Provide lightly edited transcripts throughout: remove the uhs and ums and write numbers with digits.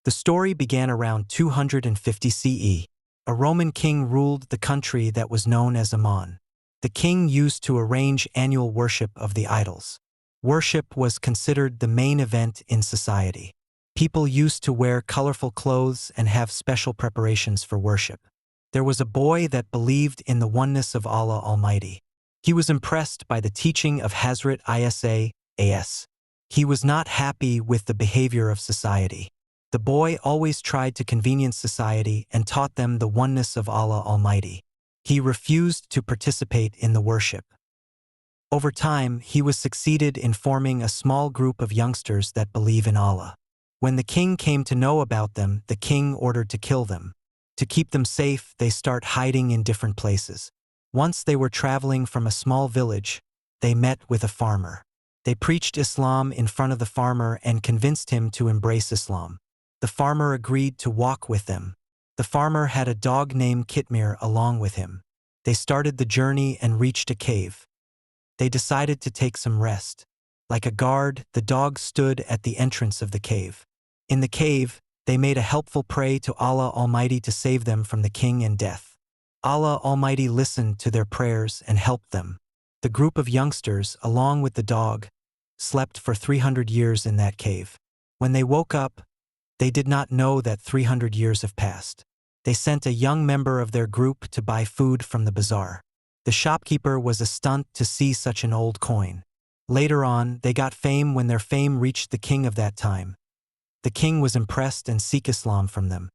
The story began around 250 CE. A Roman king ruled the country that was known as Ammon. The king used to arrange annual worship of the idols. Worship was considered the main event in society. People used to wear colorful clothes and have special preparations for worship. There was a boy that believed in the oneness of Allah Almighty. He was impressed by the teaching of Hazrat Isa as. He was not happy with the behavior of society. The boy always tried to convenience society and taught them the oneness of Allah Almighty. He refused to participate in the worship. Over time, he was succeeded in forming a small group of youngsters that believe in Allah. When the king came to know about them, the king ordered to kill them. To keep them safe, they start hiding in different places. Once they were traveling from a small village, they met with a farmer. They preached Islam in front of the farmer and convinced him to embrace Islam. The farmer agreed to walk with them. The farmer had a dog named Kitmir along with him. They started the journey and reached a cave. They decided to take some rest. Like a guard, the dog stood at the entrance of the cave. In the cave, they made a helpful prayer to Allah Almighty to save them from the king and death. Allah Almighty listened to their prayers and helped them. The group of youngsters, along with the dog, slept for 300 years in that cave. When they woke up, they did not know that 300 years have passed. They sent a young member of their group to buy food from the bazaar. The shopkeeper was astonished to see such an old coin. Later on, they got fame when their fame reached the king of that time. The king was impressed and sought Islam from them.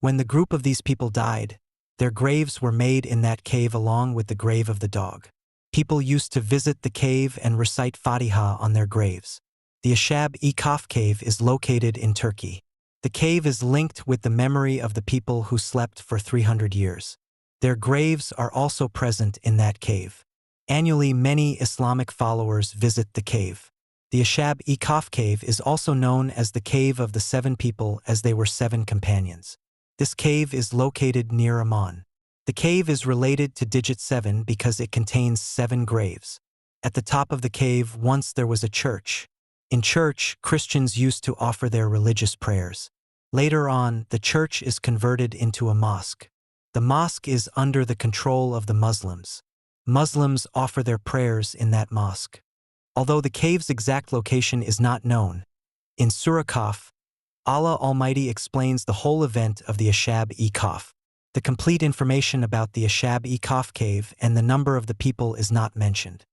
When the group of these people died, their graves were made in that cave along with the grave of the dog. People used to visit the cave and recite Fatiha on their graves. The Ashab KAAF cave is located in Turkey. The cave is linked with the memory of the people who slept for 300 years. Their graves are also present in that cave. Annually, many Islamic followers visit the cave. The Ashab KAAF cave is also known as the Cave of the Seven People, as they were 7 companions. This cave is located near Amman. The cave is related to digit 7 because it contains 7 graves. At the top of the cave once there was a church. In church, Christians used to offer their religious prayers. Later on, the church is converted into a mosque. The mosque is under the control of the Muslims. Muslims offer their prayers in that mosque. Although the cave's exact location is not known, in Surah KAAF, Allah Almighty explains the whole event of the Ashab KAAF. The complete information about the Ashab KAAF cave and the number of the people is not mentioned.